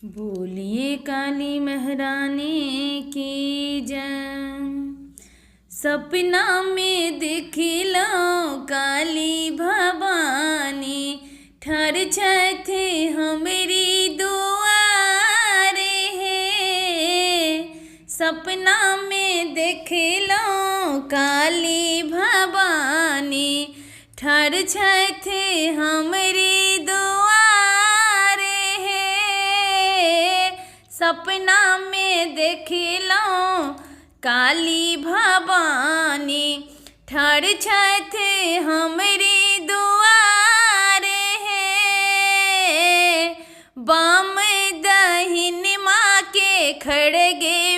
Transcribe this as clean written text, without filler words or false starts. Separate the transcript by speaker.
Speaker 1: बोलिए काली महारानी की जय। सपना में देखिलो काली भवानी, ठर थे हमरी दुआरे है। सपना में देखिलो काली भवानी, ठर थे हमरी दुआरे है। सपना में देखिलो काली भवानी, ठर थे हमरी दुआरे है। बाम दहिन माँ के खड़गे